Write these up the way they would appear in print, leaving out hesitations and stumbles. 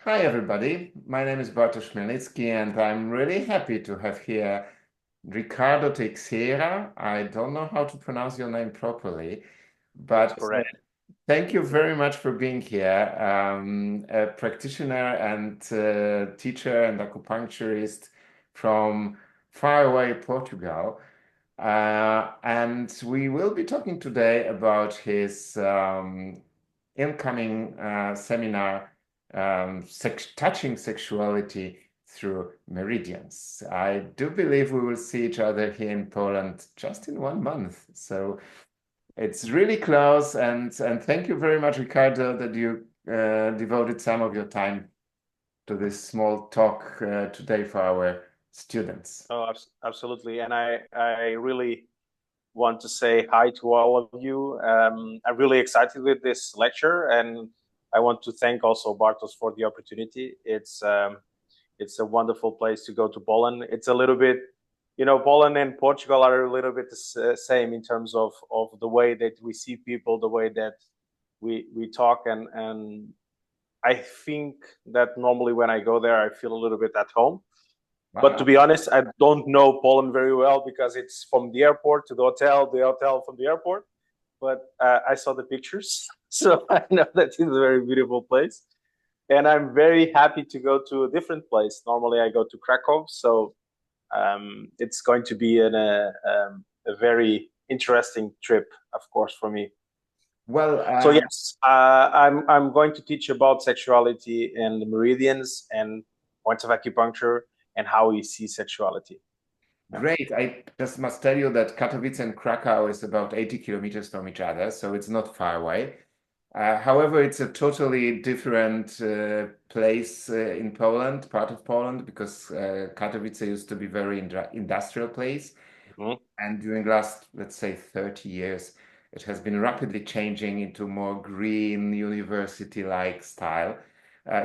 Hi, everybody. My name is Bartosz Chmielnickiego, and I'm really happy to have here Ricardo Teixeira. I don't know how to pronounce your name properly, That's but correct. thank you very much for being here. A practitioner and teacher and acupuncturist from far away Portugal. And we will be talking today about his incoming seminar, Touching Sexuality Through Meridians. I do believe we will see each other here in Poland just in 1 month. So it's really close. And thank you very much, Ricardo, that you devoted some of your time to this small talk today for our students. Oh, absolutely. And I really want to say hi to all of you. I'm really excited with this lecture, and I want to thank also Bartos for the opportunity. It's a wonderful place to go to Poland. It's a little bit, Poland and Portugal are a little bit the same in terms of the way that we see people, the way that we talk, and I think that normally when I go there, I feel a little bit at home. But to Wow. be honest, I don't know Poland very well because it's from the airport to the hotel from the airport. But I saw the pictures, so I know that it's a very beautiful place. And I'm very happy to go to a different place. Normally, I go to Krakow, so it's going to be a very interesting trip, of course, for me. Well, So yes, I'm going to teach about sexuality and the meridians and points of acupuncture and how we see sexuality. Yeah. great. I just must tell you that Katowice and Krakow is about 80 kilometers from each other, so it's not far away. However, it's a totally different place in Poland, part of Poland, because Katowice used to be very industrial place. Mhm. And during last, let's say, 30 years, it has been rapidly changing into more green, university-like style.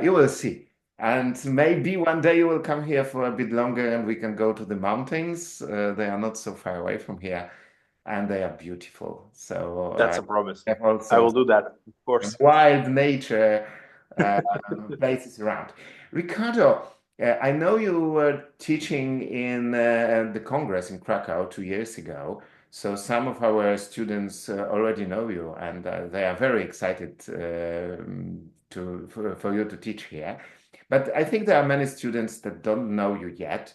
You will see. And maybe one day you will come here for a bit longer and we can go to the mountains. They are not so far away from here and they are beautiful. So That's a promise. have I also will do that, of course. wild nature uh, places around. Ricardo, I know you were teaching in the Congress in Krakow 2 years ago. So some of our students already know you, and they are very excited for you to teach here. But I think there are many students that don't know you yet.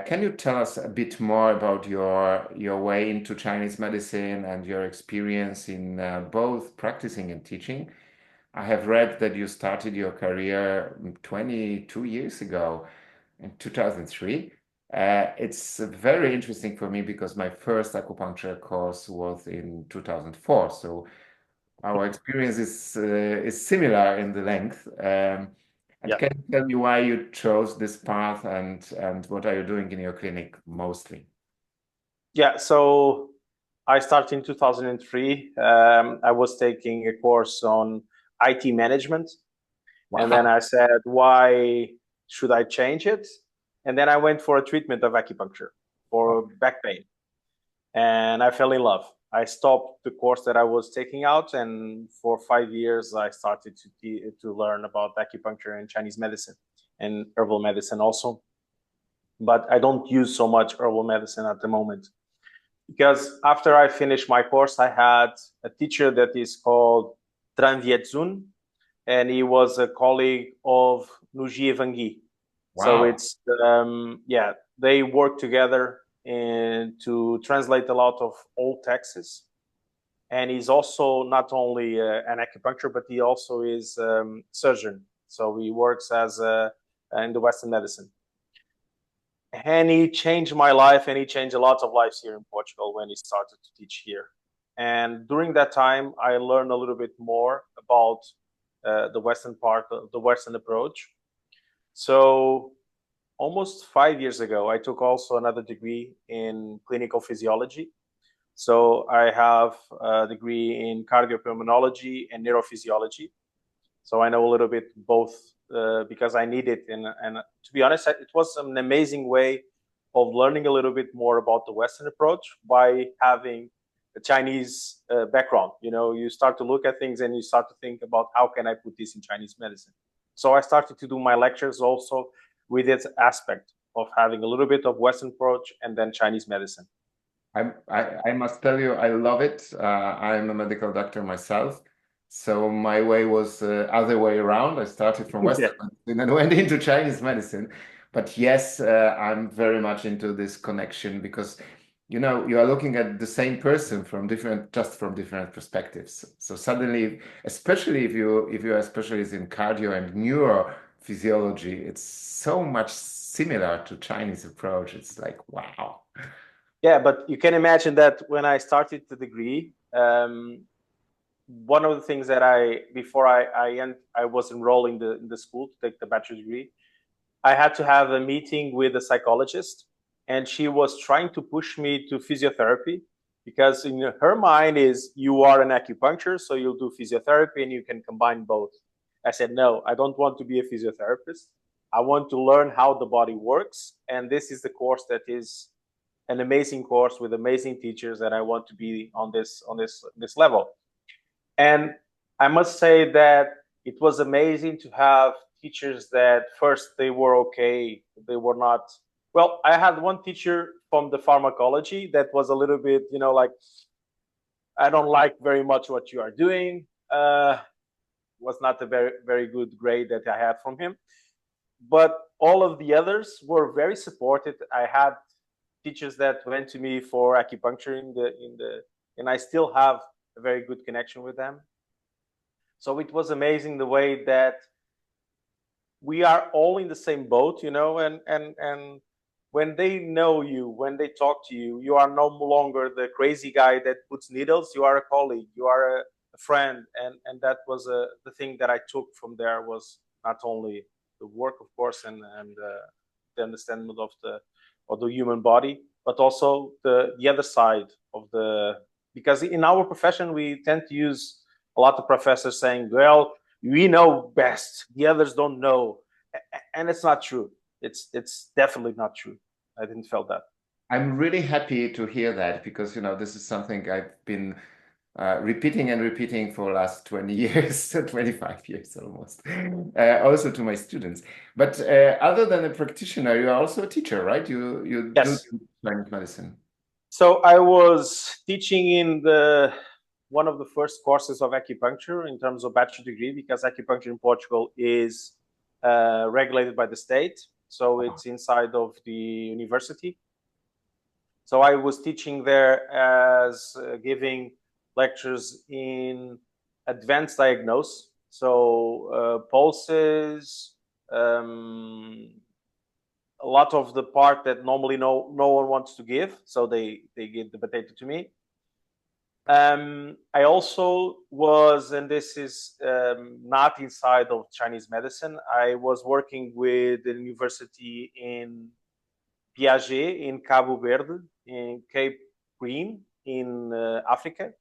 Can you tell us a bit more about your way into Chinese medicine and your experience in both practicing and teaching? I have read that you started your career 22 years ago in 2003. It's very interesting for me because my first acupuncture course was in 2004. So our experience is similar in the length. And Yeah. can you tell me why you chose this path and what are you doing in your clinic mostly? Yeah. So I started in 2003. I was taking a course on IT management. And then Wow. I said, why should I change it? And then I went for a treatment of acupuncture for back pain. And I fell in love. I stopped the course that I was taking out, and for 5 years I started to learn about acupuncture and Chinese medicine and herbal medicine also. But I don't use so much herbal medicine at the moment because after I finished my course, I had a teacher that is called Tran Viet Zun, and he was a colleague of Nuji Evangui. So Wow. it's yeah, they work together and to translate a lot of old texts. And he's also not only an acupuncture, but he also is surgeon. So he works as in the Western medicine. And he changed my life, and he changed a lot of lives here in Portugal when he started to teach here. And during that time, I learned a little bit more about the Western part, the Western approach. So almost 5 years ago, I took also another degree in clinical physiology. So I have a degree in cardiopulmonology and neurophysiology. So I know a little bit both because I need it. And to be honest, it was an amazing way of learning a little bit more about the Western approach by having a Chinese background. You know, you start to look at things and you start to think about how can I put this in Chinese medicine. So I started to do my lectures also with its aspect of having a little bit of Western approach and then Chinese medicine. I must tell you, I love it. I'm a medical doctor myself. So my way was other way around. I started from Western medicine and went into Chinese medicine. But yes, I'm very much into this connection because, you know, you are looking at the same person from just from different perspectives. So suddenly, especially if you are a specialist in cardio and neurophysiology, it's so much similar to Chinese approach. It's like, wow. Yeah, but you can imagine that when I started the degree, one of the things that before I was enrolling in the school to take the bachelor's degree, I had to have a meeting with a psychologist, and she was trying to push me to physiotherapy because in her mind is you are an acupuncturist, so you'll do physiotherapy and you can combine both. I said, no, I don't want to be a physiotherapist. I want to learn how the body works, and this is the course that is an amazing course with amazing teachers, and I want to be on this level. And I must say that it was amazing to have teachers that first they were okay, they were not. Well, I had one teacher from the pharmacology that was a little bit, you know, like, I don't like very much what you are doing. Was not a very good grade that I had from him. But all of the others were very supportive. I had teachers that went to me for acupuncture and I still have a very good connection with them. So it was amazing the way that we are all in the same boat, you know, and when they know you, when they talk to you, you are no longer the crazy guy that puts needles. You are a colleague, you are a friend, and that was the thing that I took from there was not only the work, of course, and the understanding of the human body, but also the other side of because in our profession we tend to use a lot of professors saying, well, we know best, the others don't know, and it's not true. It's definitely not true. I didn't feel that. I'm really happy to hear that because, you know, this is something I've been repeating and repeating for the last 20 years, 25 years almost, also to my students. But other than a practitioner, you are also a teacher, right? You Yes. do Chinese medicine. So I was teaching in one of the first courses of acupuncture in terms of bachelor degree, because acupuncture in Portugal is regulated by the state. So it's inside of the university. So I was teaching there as giving lectures in advanced diagnosis. So pulses, a lot of the part that normally no one wants to give. So they give the potato to me. I also was, and this is not inside of Chinese medicine, I was working with the university in Piaget in Cabo Verde, in Cape Green in Africa,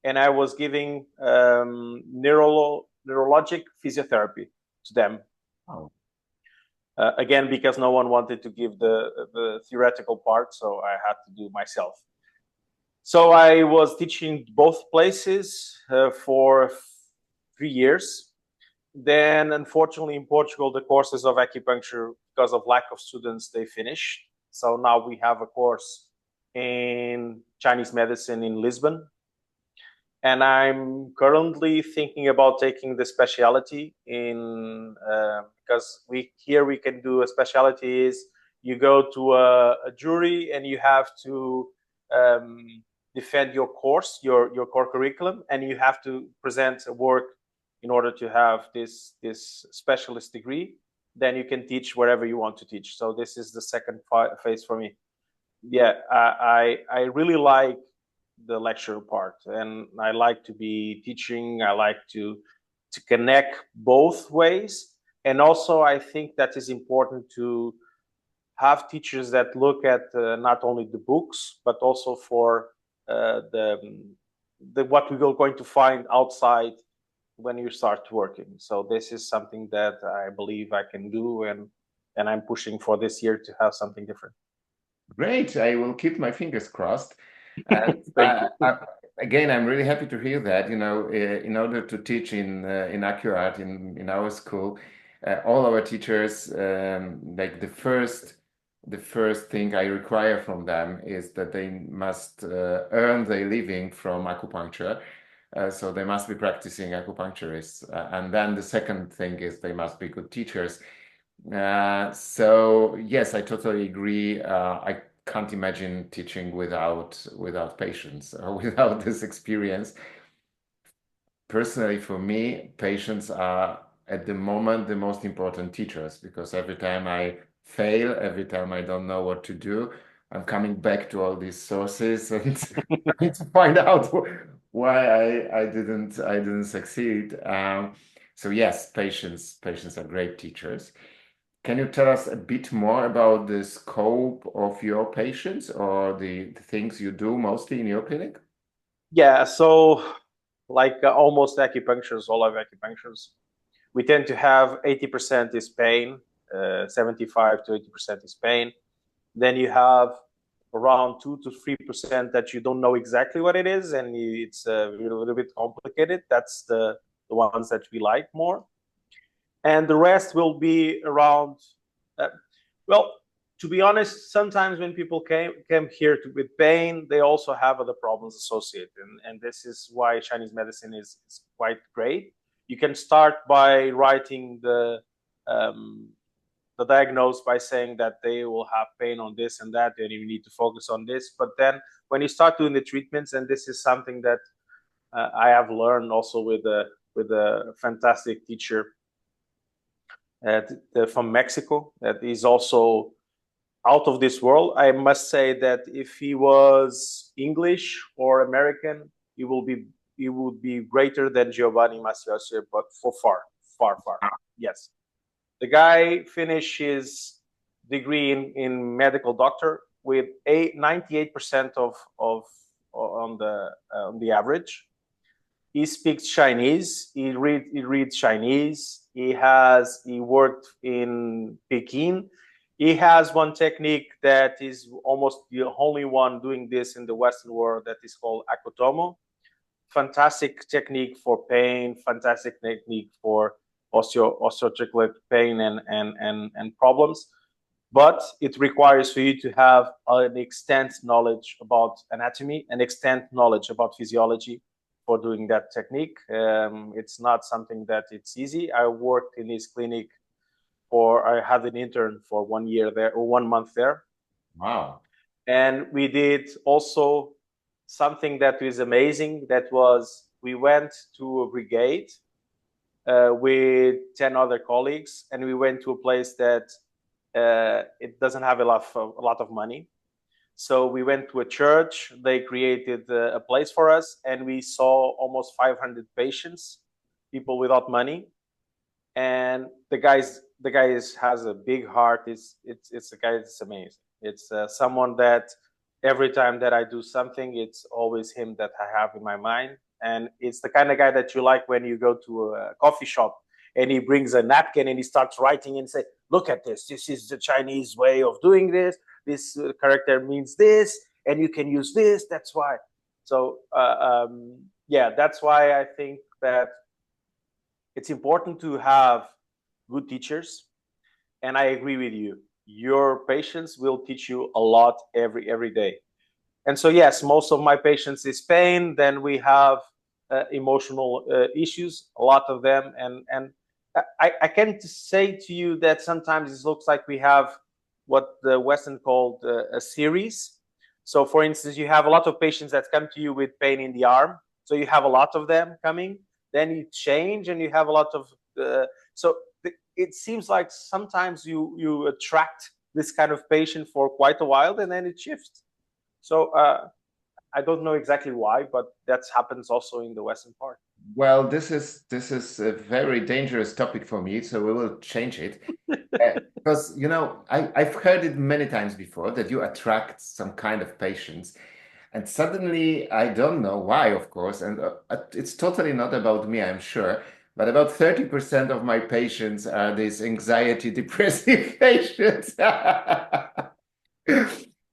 and I was giving neurologic physiotherapy to them. Oh. Again, because no one wanted to give the theoretical part, so I had to do myself. So I was teaching both places for 3 years. Then, unfortunately, in Portugal, the courses of acupuncture, because of lack of students, they finished. So now we have a course in Chinese medicine in Lisbon. And I'm currently thinking about taking the specialty in, because we can do a specialty is you go to a jury and you have to defend your course, your core curriculum, and you have to present a work in order to have this specialist degree. Then you can teach wherever you want to teach. So this is the second phase for me. Yeah, I really like the lecture part, and I like to be teaching. I like to connect both ways, and also I think that is important to have teachers that look at not only the books but also for what we are going to find outside when you start working. So this is something that I believe I can do, and I'm pushing for this year to have something different. Great. I will keep my fingers crossed. Thank you. Again, I'm really happy to hear that. You know, in order to teach in Accurate in our school, all our teachers, like the first thing I require from them is that they must earn their living from acupuncture. So they must be practicing acupuncturists. And then the second thing is they must be good teachers. So yes, I totally agree. I can't imagine teaching without patients or without this experience. Personally, for me, patients are at the moment the most important teachers, because every time I fail, every time I don't know what to do, I'm coming back to all these sources and trying to find out why I didn't succeed. So yes, patients are great teachers. Can you tell us a bit more about the scope of your patients or the things you do mostly in your clinic? Yeah, so like almost acupunctures, all of acupunctures, we tend to have 80% is pain, 75 to 80% is pain. Then you have around 2 to 3% that you don't know exactly what it is, and it's a little bit complicated. That's the ones that we like more. And the rest will be around, well, to be honest, sometimes when people came here with pain, they also have other problems associated. And this is why Chinese medicine is quite great. You can start by writing the diagnosis by saying that they will have pain on this and that, and you need to focus on this. But then when you start doing the treatments, and this is something that I have learned also with a fantastic teacher from Mexico that is also out of this world. I must say that if he was English or American, he would be greater than Giovanni Masiossi, but for far. Yes. The guy finished his degree in medical doctor with 98% on the average. He speaks Chinese. He reads Chinese. He worked in Peking. He has one technique that is almost the only one doing this in the Western world, that is called akutomo. Fantastic technique for pain. Fantastic technique for osteoarticular pain and problems. But it requires for you to have an extensive knowledge about anatomy, an extensive knowledge about physiology for doing that technique. It's not something that it's easy. I worked in his clinic I had an intern for 1 year there, or 1 month there. Wow. And we did also something that was amazing. That was, we went to a brigade with 10 other colleagues, and we went to a place that it doesn't have a lot of money. So we went to a church. They created a place for us, and we saw almost 500 patients, people without money. And the guy has a big heart. It's a guy that's amazing. It's someone that every time that I do something, it's always him that I have in my mind. And it's the kind of guy that you like when you go to a coffee shop and he brings a napkin and he starts writing and say, look at this. This is the Chinese way of doing this. This character means this, and you can use this. That's why. So yeah, that's why I think that it's important to have good teachers. And I agree with you. Your patients will teach you a lot every day. And so, yes, most of my patients is pain. Then we have emotional issues, a lot of them. And I can say to you that sometimes it looks like we have what the Western called a series. So, for instance, you have a lot of patients that come to you with pain in the arm. So you have a lot of them coming. Then you change and you have a lot of it seems like sometimes you attract this kind of patient for quite a while, and then it shifts. So I don't know exactly why, but that happens also in the Western part. Well, this is a very dangerous topic for me, so we will change it. Because, I've heard it many times before that you attract some kind of patients. And suddenly, I don't know why, of course, and it's totally not about me, I'm sure, but about 30% of my patients are these anxiety, depressive patients.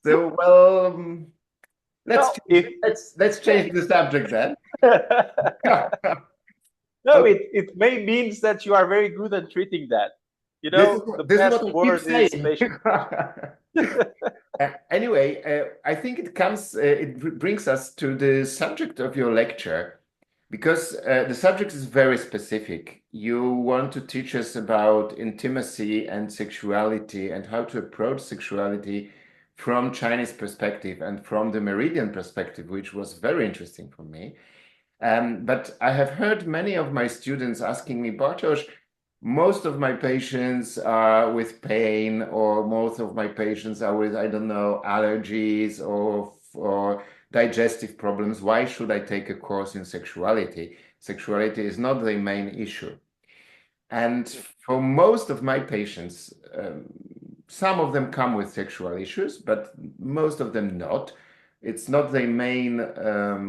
So, well, let's change the subject then. No, it may means that you are very good at treating that. You know, the this is best what I word keep is saying. patient. Anyway, I think it brings us to the subject of your lecture, because the subject is very specific. You want to teach us about intimacy and sexuality and how to approach sexuality from Chinese perspective and from the meridian perspective, which was very interesting for me. But I have heard many of my students asking me, Bartosz, most of my patients are with pain, or most of my patients are with, I don't know, allergies or digestive problems. Why should I take a course in sexuality? Sexuality is not the main issue. And for most of my patients, some of them come with sexual issues, but most of them not. It's not the main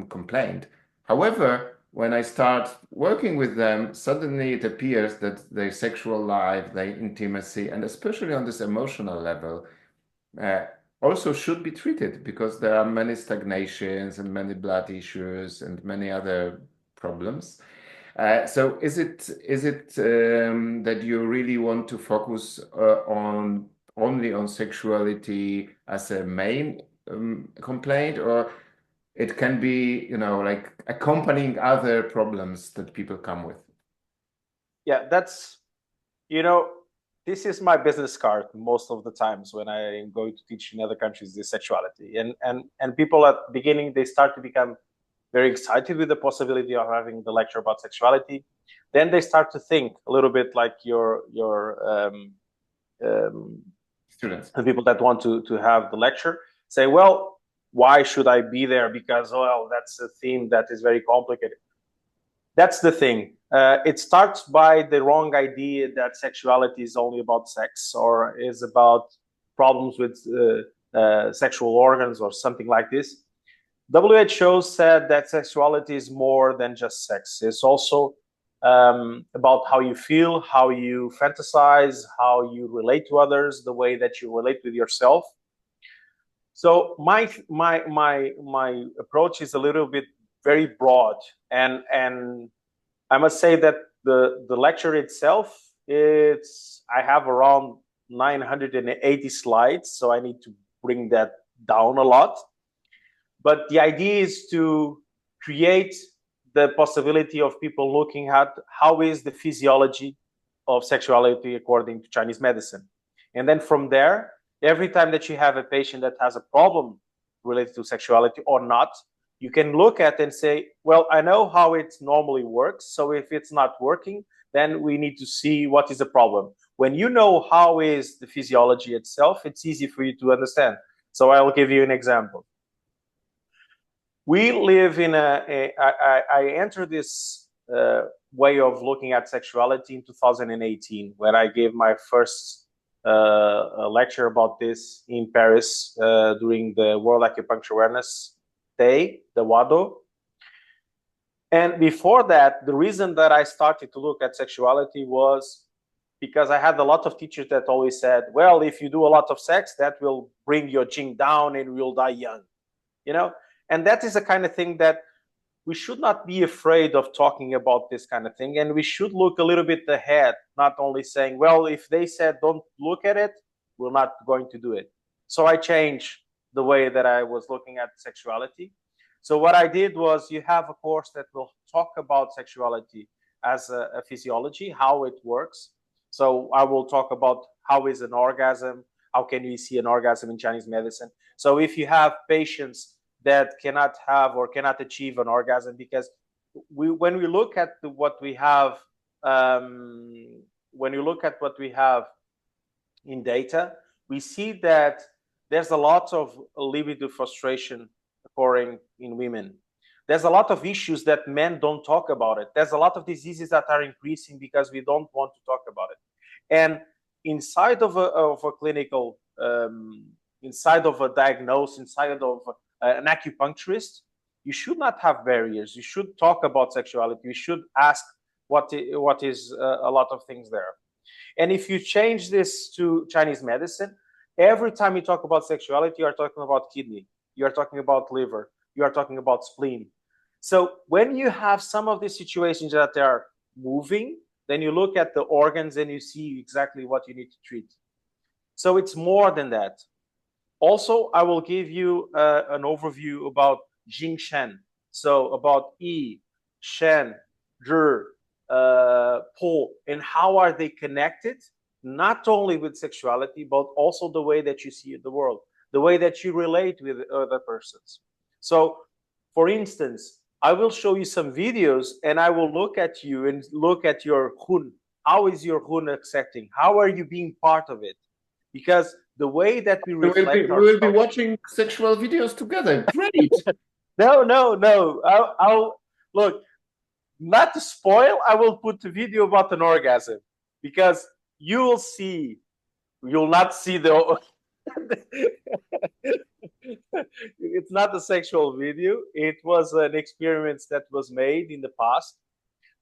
complaint. However, when I start working with them, suddenly it appears that their sexual life, their intimacy, and especially on this emotional level, also should be treated, because there are many stagnations and many blood issues and many other problems. So is it that you really want to focus on only on sexuality as a main complaint, or it can be, like accompanying other problems that people come with? Yeah, that's, this is my business card most of the times when I am going to teach in other countries, this sexuality. And people at the beginning, they start to become very excited with the possibility of having the lecture about sexuality. Then they start to think a little bit like your Students. the people that want to have the lecture say, well, why should I be there? Because, well, that's a theme that is very complicated. That's the thing. It starts by the wrong idea that sexuality is only about sex, or is about problems with sexual organs or something like this. WHO said that sexuality is more than just sex. It's also about how you feel, how you fantasize, how you relate to others, the way that you relate with yourself. So my approach is a little bit very broad, and I must say that the lecture itself, I have around 980 slides, so I need to bring that down a lot. But the idea is to create the possibility of people looking at how is the physiology of sexuality according to Chinese medicine. And then from there, every time that you have a patient that has a problem related to sexuality or not, you can look at and say, well, I know how it normally works. So if it's not working, then we need to see what is the problem. When you know how is the physiology itself, it's easy for you to understand. So I will give you an example. We live in I entered this way of looking at sexuality in 2018, when I gave my first lecture about this in Paris during the World Acupuncture Awareness Day, the WADO. And before that, the reason that I started to look at sexuality was because I had a lot of teachers that always said, well, if you do a lot of sex, that will bring your Jing down and you'll die young, And that is the kind of thing that we should not be afraid of talking about, this kind of thing. And we should look a little bit ahead, not only saying, well, if they said don't look at it, we're not going to do it. So I changed the way that I was looking at sexuality. So what I did was, you have a course that will talk about sexuality as a physiology, how it works. So I will talk about how is an orgasm, how can we see an orgasm in Chinese medicine. So if you have patients that cannot have or cannot achieve an orgasm, because when we look at what we have, when you look at what we have in data, we see that there's a lot of libido frustration occurring in women. There's a lot of issues that men don't talk about it. There's a lot of diseases that are increasing because we don't want to talk about it. And inside of a clinical, inside of a diagnosis, inside of an acupuncturist, you should not have barriers. You should talk about sexuality. You should ask what is a lot of things there. And if you change this to Chinese medicine, every time you talk about sexuality, you are talking about kidney, you are talking about liver, you are talking about spleen. So when you have some of these situations that they are moving, then you look at the organs and you see exactly what you need to treat. So it's more than that. Also, I will give you an overview about Jing Shen. So about Yi, Shen, Zhi, Po, and how are they connected, not only with sexuality, but also the way that you see the world, the way that you relate with other persons. So, for instance, I will show you some videos and I will look at you and look at your Hun. How is your Hun accepting? How are you being part of it? Because the way that we reflect we will be watching sexual videos together. Great. No. I'll look, not to spoil, I will put a video about an orgasm because you will see, you'll not see the it's not a sexual video. It was an experiment that was made in the past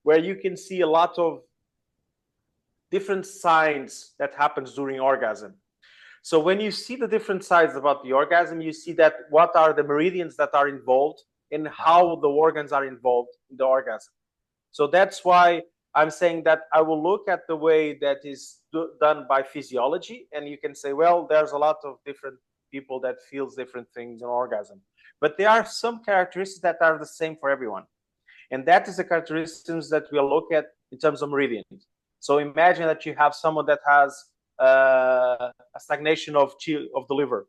where you can see a lot of different signs that happens during orgasm. So when you see the different sides about the orgasm, you see that what are the meridians that are involved and how the organs are involved in the orgasm. So that's why I'm saying that I will look at the way that is done by physiology, and you can say, well, there's a lot of different people that feels different things in orgasm. But there are some characteristics that are the same for everyone. And that is the characteristics that we'll look at in terms of meridians. So imagine that you have someone that has a stagnation of the liver.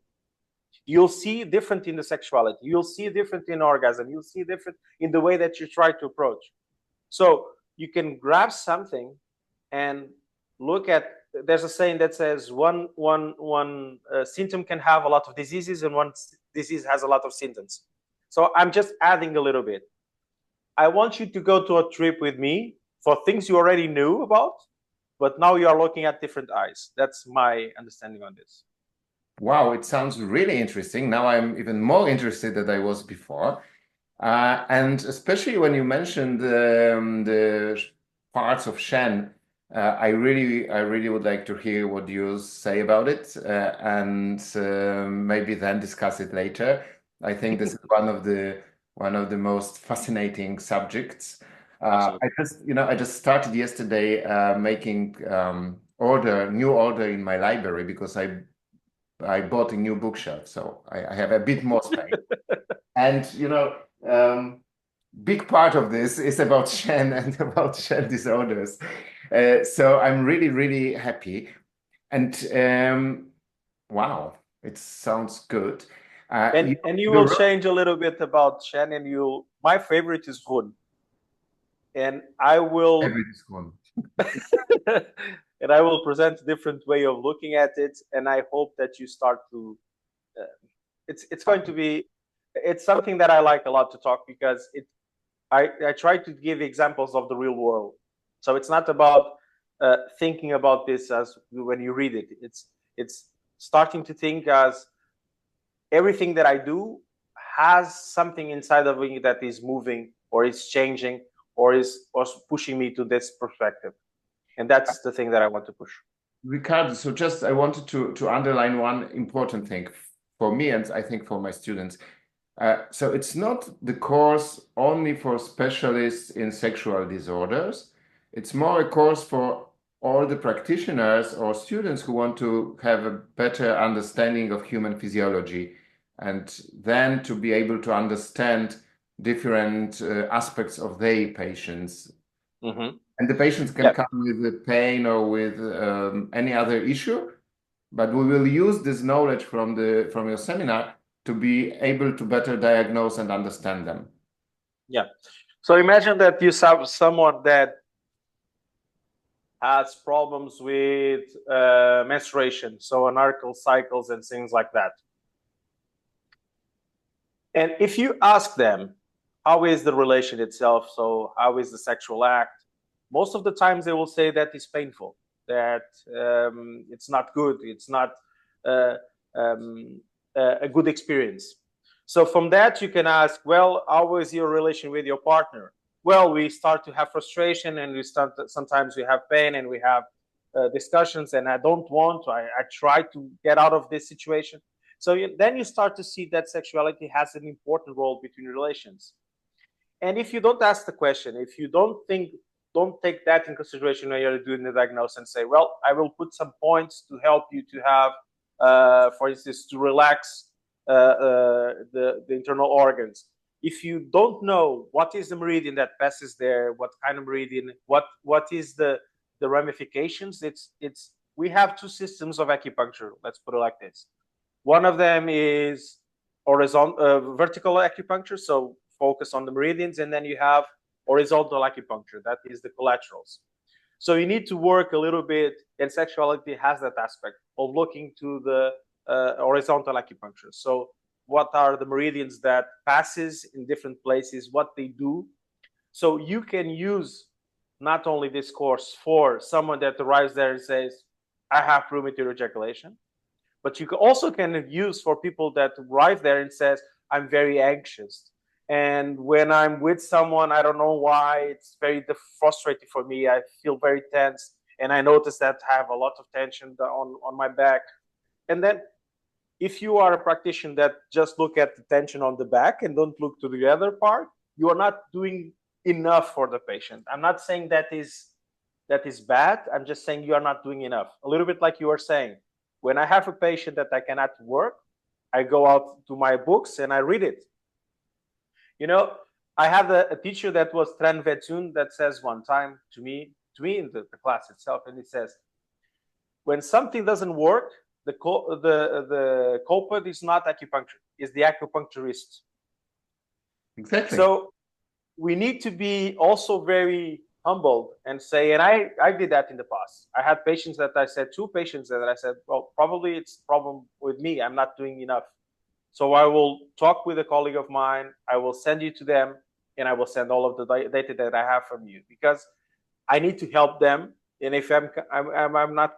You'll see different in the sexuality. You'll see different in orgasm. You'll see different in the way that you try to approach. So you can grab something and look at, there's a saying that says one symptom can have a lot of diseases and one disease has a lot of symptoms. So I'm just adding a little bit. I want you to go to a trip with me for things you already knew about, but now you are looking at different eyes. That's my understanding on this. Wow, it sounds really interesting. Now I'm even more interested than I was before. And especially when you mentioned the parts of Shen, I really would like to hear what you say about it, and maybe then discuss it later. I think this is one of the most fascinating subjects. I just started yesterday making new order in my library because I bought a new bookshelf, so I have a bit more space. And big part of this is about Shen and about Shen disorders. So I'm really happy. And wow, it sounds good. And you will change a little bit about Shen, and my favorite is Hun. And I will and I will present a different way of looking at it, and I hope that you start to it's going to be, it's something that I like a lot to talk, because I try to give examples of the real world. So it's not about thinking about this as when you read it. It's starting to think as everything that I do has something inside of me that is moving or is changing or is pushing me to this perspective. And that's the thing that I want to push. Ricardo, so just I wanted to underline one important thing for me, and I think for my students. So it's not the course only for specialists in sexual disorders. It's more a course for all the practitioners or students who want to have a better understanding of human physiology, and then to be able to understand different aspects of their patients. Mm-hmm. And the patients can come with pain or with any other issue, but we will use this knowledge from your seminar to be able to better diagnose and understand them. Yeah. So imagine that you have someone that has problems with menstruation, so anarchical cycles and things like that. And if you ask them, how is the relation itself? So how is the sexual act? Most of the times they will say that it's painful, that it's not good, it's not a good experience. So from that, you can ask, well, how is your relation with your partner? Well, we start to have frustration, and sometimes we have pain, and we have discussions, and I don't want to, I try to get out of this situation. So then you start to see that sexuality has an important role between relations. And if you don't ask the question, if you don't think don't take that in consideration when you're doing the diagnosis and say, well, I will put some points to help you to have, for instance, to relax the internal organs. If you don't know what is the meridian that passes there, what kind of meridian, what is the ramifications, we have two systems of acupuncture. Let's put it like this. One of them is horizontal, vertical acupuncture, so focus on the meridians, and then you have horizontal acupuncture, that is the collaterals. So you need to work a little bit, and sexuality has that aspect of looking to the horizontal acupuncture. So what are the meridians that passes in different places, what they do. So you can use not only this course for someone that arrives there and says, I have premature ejaculation, but you also can use for people that arrive there and says, I'm very anxious. And when I'm with someone, I don't know why, it's very frustrating for me. I feel very tense. And I notice that I have a lot of tension on my back. And then if you are a practitioner that just look at the tension on the back and don't look to the other part, you are not doing enough for the patient. I'm not saying that is bad. I'm just saying you are not doing enough. A little bit like you were saying. When I have a patient that I cannot work, I go out to my books and I read it. You know, I have a teacher that was Tran Vetun that says one time to me in the class itself, and it says, when something doesn't work, the culprit is not acupuncture, it's the acupuncturist. Exactly. So we need to be also very humbled and say, and I did that in the past. I had patients that I said, two patients that I said, well, probably it's a problem with me. I'm not doing enough. So I will talk with a colleague of mine. I will send you to them, and I will send all of the data that I have from you, because I need to help them. And if I'm not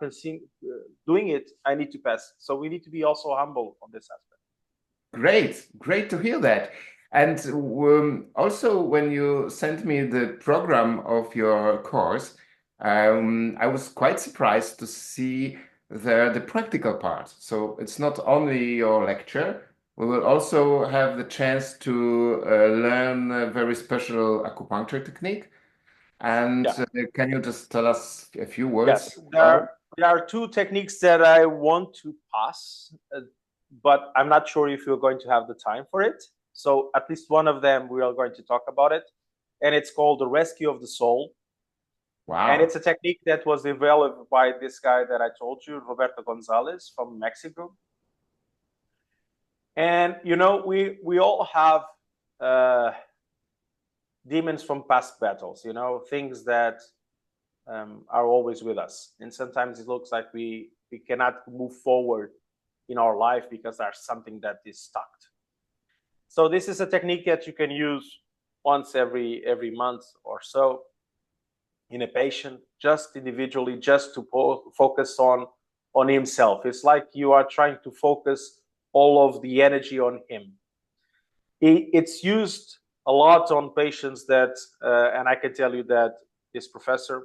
doing it, I need to pass. So we need to be also humble on this aspect. Great to hear that. And also, when you sent me the program of your course, I was quite surprised to see the practical part. So it's not only your lecture. We will also have the chance to learn a very special acupuncture technique. And can you just tell us a few words? Yes, there are two techniques that I want to pass, but I'm not sure if you're going to have the time for it. So at least one of them, we are going to talk about it. And it's called the rescue of the soul. Wow. And it's a technique that was developed by this guy that I told you, Roberto Gonzalez from Mexico. And, you know, we all have demons from past battles, you know, things that are always with us. And sometimes it looks like we cannot move forward in our life because there's something that is stuck. So this is a technique that you can use once every month or so in a patient, just individually, just to focus on himself. It's like you are trying to focus all of the energy on him. It's used a lot on patients that, and I can tell you that this professor,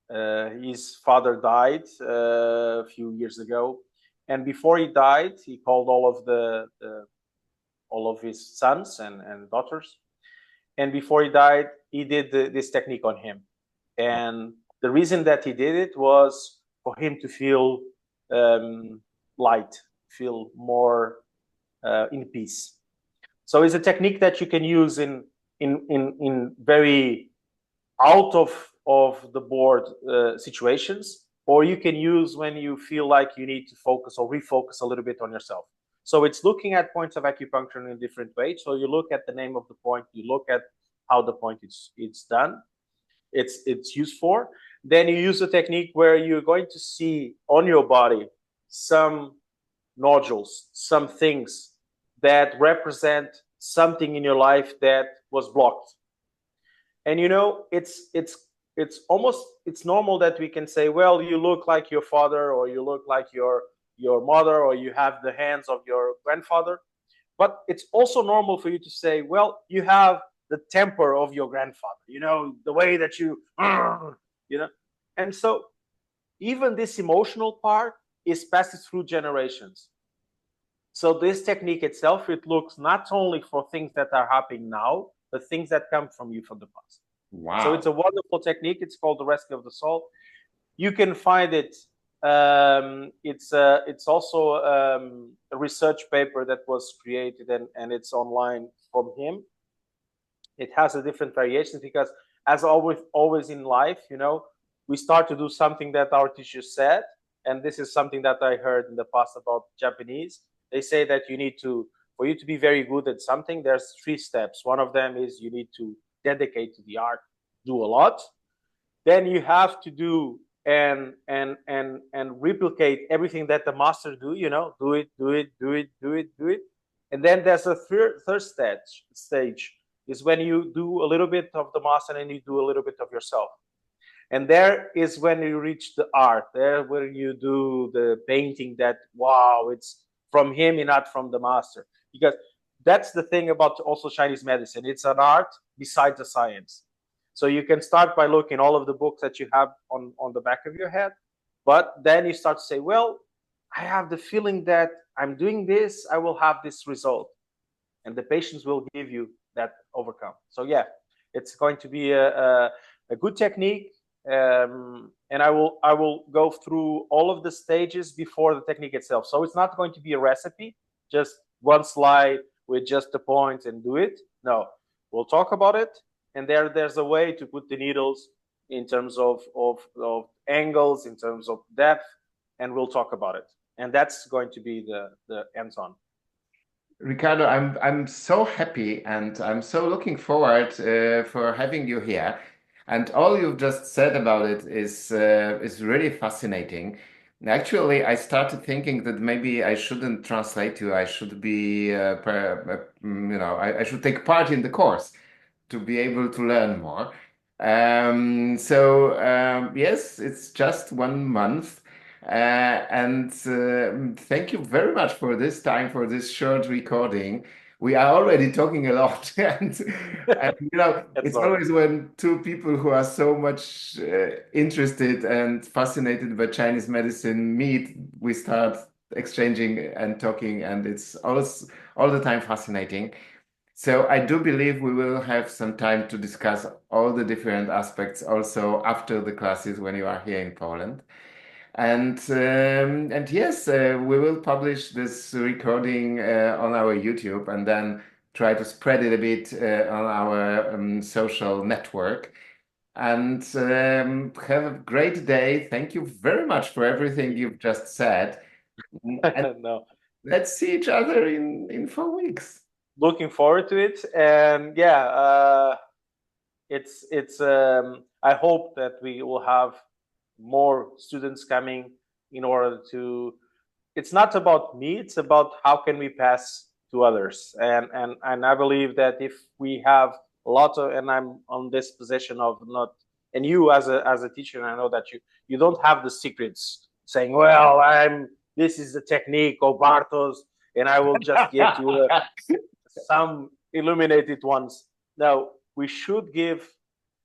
his father died a few years ago, and before he died, he called all of his sons and daughters, and before he died, he did this technique on him. And the reason that he did it was for him to feel light, feel more in peace. So it's a technique that you can use in very out of the board situations, or you can use when you feel like you need to focus or refocus a little bit on yourself. So it's looking at points of acupuncture in a different way. So you look at the name of the point, you look at how the point it's done, it's used for. Then you use a technique where you're going to see on your body some nodules, some things that represent something in your life that was blocked. And you know, it's normal that we can say, well, you look like your father, or you look like your mother, or you have the hands of your grandfather. But it's also normal for you to say, well, you have the temper of your grandfather, you know, the way that you know. And so even this emotional part is passed through generations. So this technique itself, it looks not only for things that are happening now, but things that come from you from the past. Wow. So it's a wonderful technique. It's called the rescue of the soul. You can find it. It's also a research paper that was created, and it's online from him. It has a different variations because, as always in life, you know, we start to do something that our teacher said, and this is something that I heard in the past about Japanese. They say that you need to, for you to be very good at something, there's 3 steps. One of them is you need to dedicate to the art, do a lot. Then you have to do and replicate everything that the master do, you know, do it. And then there's a third stage is when you do a little bit of the master and you do a little bit of yourself. And there is when you reach the art, there where you do the painting that, wow, it's from him and not from the master. Because that's the thing about also Chinese medicine. It's an art besides the science. So you can start by looking all of the books that you have on the back of your head, but then you start to say, well, I have the feeling that I'm doing this, I will have this result. And the patients will give you that overcome. So yeah, it's going to be a good technique. And I will go through all of the stages before the technique itself. So it's not going to be a recipe, just one slide with just the points and do it. No, we'll talk about it. And there's a way to put the needles in terms of angles, in terms of depth, and we'll talk about it. And that's going to be the hands-on. Ricardo, I'm so happy and I'm so looking forward for having you here. And all you've just said about it is really fascinating. Actually, I started thinking that maybe I shouldn't translate you. I should be, I should take part in the course to be able to learn more. Yes, it's just 1 month. And thank you very much for this time, for this short recording. We are already talking a lot, and you know, it's always when 2 people who are so much interested and fascinated by Chinese medicine meet, we start exchanging and talking, and it's all the time fascinating. So I do believe we will have some time to discuss all the different aspects also after the classes when you are here in Poland. And yes, we will publish this recording on our YouTube and then try to spread it a bit on our social network. And have a great day. Thank you very much for everything you've just said. And No. let's see each other in 4 weeks. Looking forward to it, and yeah, it's I hope that we will have more students coming in order to, it's not about me, it's about how can we pass to others. And I believe that if we have a lot of, and I'm on this position of not, and you as a teacher, and I know that you don't have the secrets saying, well, this is the technique of Bartosz and I will just give you some illuminated ones. Now we should give,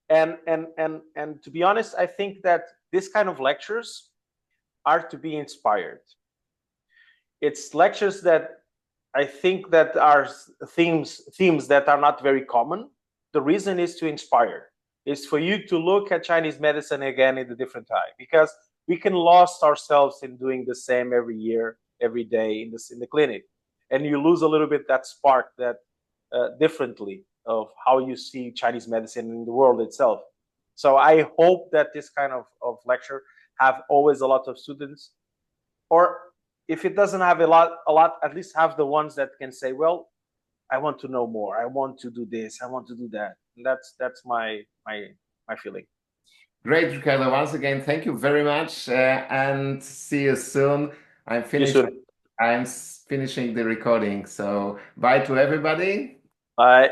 and to be honest, I think that this kind of lectures are to be inspired. It's lectures that I think that are themes that are not very common. The reason is to inspire, is for you to look at Chinese medicine again in a different eye, because we can lost ourselves in doing the same every year, every day in the clinic, and you lose a little bit that spark, that differently of how you see Chinese medicine in the world itself. So I hope that this kind of lecture have always a lot of students, or if it doesn't have a lot, at least have the ones that can say, well, I want to know more. I want to do this. I want to do that. And that's my feeling. Great, Ricardo. Once again, thank you very much, and see you soon. I'm finishing the recording. So bye to everybody. Bye.